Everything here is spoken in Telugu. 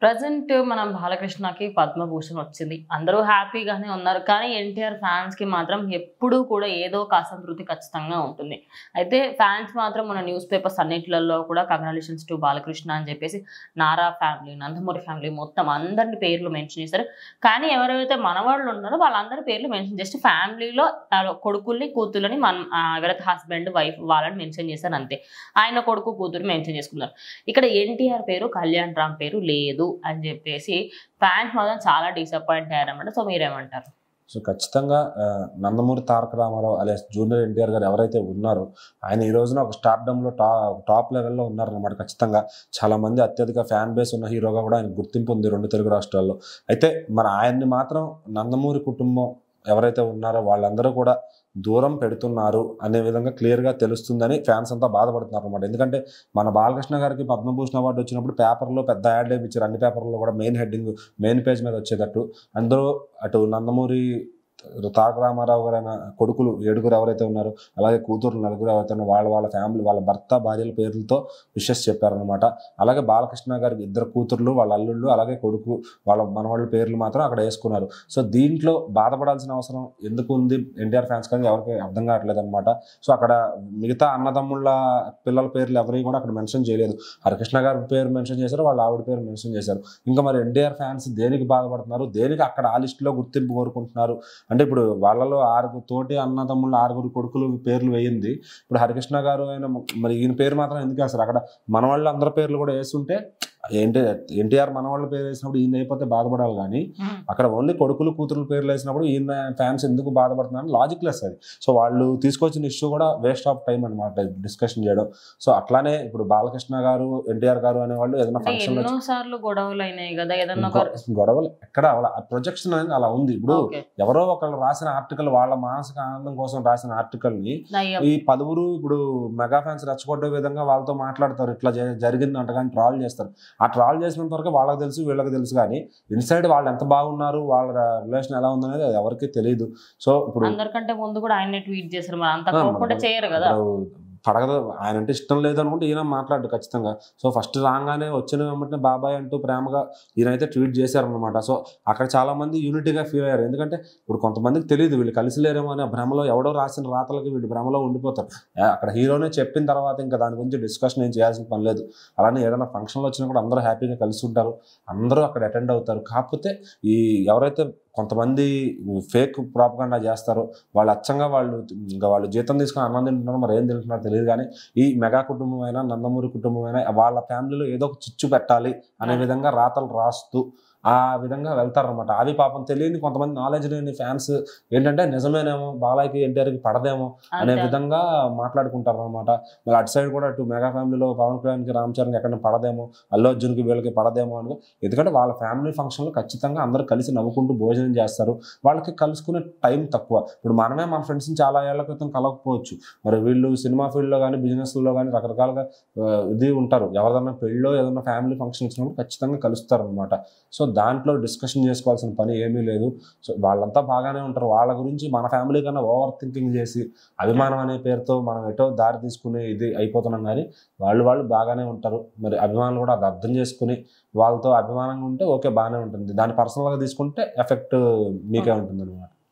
ప్రెజెంట్ మనం బాలకృష్ణకి పద్మభూషణ్ వచ్చింది. అందరూ హ్యాపీగానే ఉన్నారు. కానీ ఎన్టీఆర్ ఫ్యాన్స్‌కి మాత్రం ఎప్పుడూ కూడా ఏదో ఒక అసంతృప్తి ఖచ్చితంగా ఉంటుంది. అయితే ఫ్యాన్స్ మాత్రం మన న్యూస్ పేపర్స్ అన్నిట్లలో కూడా కంగ్రాచ్యులేషన్స్ టు బాలకృష్ణ అని చెప్పేసి నారా ఫ్యామిలీ, నందమూరి ఫ్యామిలీ మొత్తం అందరి పేర్లు మెన్షన్ చేశారు. కానీ ఎవరైతే మనవాళ్ళు ఉన్నారో వాళ్ళందరి పేర్లు మెన్షన్ జస్ట్ ఫ్యామిలీలో కొడుకుల్ని, కూతుర్లని ఎవరైతే హస్బెండ్, వైఫ్ వాళ్ళని మెన్షన్ చేశారు అంతే. ఆయన కొడుకు, కూతురు మెన్షన్ చేసుకున్నారు. ఇక్కడ ఎన్టీఆర్ పేరు, కళ్యాణ్ రామ్ పేరు లేదు అని చెప్పేసి ఫ్యాన్స్ మాత్రం చాలా డిసప్పాయింట్ అయ్యారన్నమాట. సో మీరేమంటారు? సో ఖచ్చితంగా నందమూరి తారక రామారావు అలియాస్ జూనియర్ ఎన్టీఆర్ గారు ఎవరైతే ఉన్నారో ఆయన ఈ రోజున ఒక స్టార్డమ్లో టాప్ లెవెల్లో ఉన్నారన్నమాట. ఖచ్చితంగా చాలామంది అత్యధిక ఫ్యాన్ బేస్ ఉన్న హీరోగా కూడా ఆయన గుర్తింపు ఉంది 2 తెలుగు రాష్ట్రాల్లో. అయితే మరి ఆయన్ని మాత్రం నందమూరి కుటుంబం ఎవరైతే ఉన్నారో వాళ్ళందరూ కూడా దూరం పెడుతున్నారు అనే విధంగా క్లియర్గా తెలుస్తుందని ఫ్యాన్స్ అంతా బాధపడుతున్నారు అనమాట. ఎందుకంటే మన బాలకృష్ణ గారికి పద్మభూషణ్ అవార్డు వచ్చినప్పుడు పేపర్లో పెద్ద యాడ్ ఇచ్చారు. అన్ని పేపర్లో కూడా మెయిన్ పేజ్ మీద వచ్చేటట్టు అందులో అటు నందమూరి తారక రామారావు గారైన కొడుకులు 7 ఎవరైతే ఉన్నారో అలాగే కూతురు 4 ఎవరైతే ఉన్నారో వాళ్ళ ఫ్యామిలీ, వాళ్ళ భర్త, భార్యల పేర్లతో విషెస్ చెప్పారనమాట. అలాగే బాలకృష్ణ గారికి 2 కూతుర్లు, వాళ్ళ అల్లుళ్ళు, అలాగే కొడుకు, వాళ్ళ మనవాళ్ళ పేర్లు మాత్రం అక్కడ వేసుకున్నారు. సో దీంట్లో బాధపడాల్సిన అవసరం ఎందుకు ఉంది ఎన్టీఆర్ ఫ్యాన్స్ కానీ ఎవరికి అర్థం కావట్లేదు అనమాట. సో అక్కడ మిగతా అన్నదమ్ముళ్ళ పిల్లల పేర్లు ఎవరిని కూడా అక్కడ మెన్షన్ చేయలేదు. హరికృష్ణ గారి పేరు మెన్షన్ చేశారు, వాళ్ళ ఆవిడ పేరు మెన్షన్ చేశారు. ఇంకా మరి ఎన్టీఆర్ ఫ్యాన్స్ దేనికి బాధపడుతున్నారు, దేనికి అక్కడ ఆ లిస్టులో గుర్తింపు కోరుకుంటున్నారు అంటే ఇప్పుడు వాళ్ళలో 6 తోటి అన్నదమ్ముళ్ళు 6 కొడుకులు పేర్లు వేయింది. ఇప్పుడు హరికృష్ణ గారు అయినా మరి ఈయన పేరు మాత్రం ఎందుకు వేస్తారు? అక్కడ మన వాళ్ళు అందరి పేర్లు కూడా వేస్తుంటే ఎన్టీఆర్ మన వాళ్ళ పేరు వేసినప్పుడు ఈయన అయిపోతే బాధపడాలి కానీ అక్కడ ఓన్లీ కొడుకులు, కూతురుల పేర్లు వేసినప్పుడు ఈయన ఫ్యాన్స్ ఎందుకు బాధపడుతున్నారు? లాజిక్ లెస్ అది. సో వాళ్ళు తీసుకొచ్చిన ఇష్యూ కూడా వేస్ట్ ఆఫ్ టైం అనమాట డిస్కషన్ చేయడం. సో అట్లానే ఇప్పుడు బాలకృష్ణ గారు, ఎన్టీఆర్ గారు అనేవాళ్ళు ఏదైనా ఫంక్షన్ గొడవలు ఎక్కడ ప్రొజెక్షన్ అనేది అలా ఉంది. ఇప్పుడు ఎవరో ఒకళ్ళు రాసిన ఆర్టికల్, వాళ్ళ మానసిక ఆనందం కోసం రాసిన ఆర్టికల్ ని ఈ 10 ఇప్పుడు మెగా ఫ్యాన్స్ రెచ్చగొట్టే విధంగా వాళ్ళతో మాట్లాడతారు, ఇట్లా జరిగింది అంట కానీ ట్రాల్ చేస్తారు. ఆ ట్రాల్ చేసినంత వరకు వాళ్ళకి తెలుసు, వీళ్ళకి తెలుసు కానీ ఇన్సైడ్ వాళ్ళు ఎంత బాగున్నారు, వాళ్ళ రిలేషన్ ఎలా ఉందనేది ఎవరికి తెలియదు. సో ఇప్పుడు అందరికంటే ముందు కూడా ఆయన ట్వీట్ చేశారు, అంత చేయరు కదా. పడగదు, ఆయన అంటే ఇష్టం లేదు అనుకుంటే ఈయన మాట్లాడు ఖచ్చితంగా. సో ఫస్ట్ రాగానే వచ్చిన వెంటనే బాబాయ్ అంటూ ప్రేమగా ఈయనైతే ట్వీట్ చేశారనమాట. సో అక్కడ చాలా మంది యూనిటీగా ఫీల్ అయ్యారు. ఎందుకంటే ఇప్పుడు కొంతమందికి తెలియదు వీళ్ళు కలిసి లేరేమో అనే భ్రమలో, ఎవడో రాసిన రాతలకి వీళ్ళు భ్రమలో ఉండిపోతారు. అక్కడ హీరోనే చెప్పిన తర్వాత ఇంకా దాని గురించి డిస్కషన్ ఏం చేయాల్సిన పని లేదు. అలానే ఏదైనా ఫంక్షన్లో వచ్చినా కూడా అందరూ హ్యాపీగా కలిసి ఉంటారు, అందరూ అక్కడ అటెండ్ అవుతారు. కాకపోతే ఈ ఎవరైతే కొంతమంది ఫేక్ ప్రాపగాండా చేస్తారో వాళ్ళు అచ్చంగా వాళ్ళు జీతం తీసుకుని అన్నం తింటున్నారో మరి ఏం తింటున్నారో తెలియదు కానీ ఈ మెగా కుటుంబం అయినా, నందమూరి కుటుంబం అయినా వాళ్ళ ఫ్యామిలీలో ఏదో ఒక చిచ్చు పెట్టాలి అనే విధంగా రాతలు రాస్తూ ఆ విధంగా వెళ్తారనమాట. అది పాపం తెలియని కొంతమంది నాలెడ్జ్ లేని ఫ్యాన్స్ ఏంటంటే నిజమేనేమో, బాలయ్యకి ఎన్టీఆర్కి పడదేమో అనే విధంగా మాట్లాడుకుంటారు అనమాట. మరి అటు సైడ్ కూడా అటు మెగా ఫ్యామిలీలో పవన్ కళ్యాణ్కి, రామ్ చరణ్కి ఎక్కడ పడదేమో, అల్లు అర్జున్కి వీళ్ళకి పడదేమో అని. ఎందుకంటే వాళ్ళ ఫ్యామిలీ ఫంక్షన్లో ఖచ్చితంగా అందరూ కలిసి నవ్వుకుంటూ భోజనం చేస్తారు. వాళ్ళకి కలుసుకునే టైం తక్కువ. ఇప్పుడు మనమే మన ఫ్రెండ్స్ని చాలా ఏళ్ల క్రితం కలవకపోవచ్చు, మరి వీళ్ళు సినిమా ఫీల్డ్లో కానీ, బిజినెస్లో కానీ రకరకాలుగా ఇది ఉంటారు. ఎవరిదన్నా పెళ్ళో ఏదన్నా ఫ్యామిలీ ఫంక్షన్ వచ్చినప్పుడు ఖచ్చితంగా కలుస్తారు అనమాట. సో దాంట్లో డిస్కషన్ చేసుకోవాల్సిన పని ఏమీ లేదు. సో వాళ్ళంతా బాగానే ఉంటారు. వాళ్ళ గురించి మన ఫ్యామిలీ కన్నా ఓవర్ థింకింగ్ చేసి అభిమానం అనే పేరుతో మనం ఎటో దారి తీసుకునే ఇది అయిపోతున్నాం. కానీ వాళ్ళు బాగానే ఉంటారు. మరి అభిమానులు కూడా అది అర్థం చేసుకుని వాళ్ళతో అభిమానంగా ఉంటే ఓకే, బాగానే ఉంటుంది. దాన్ని పర్సనల్గా తీసుకుంటే ఎఫెక్ట్ మీకే ఉంటుంది అనమాట.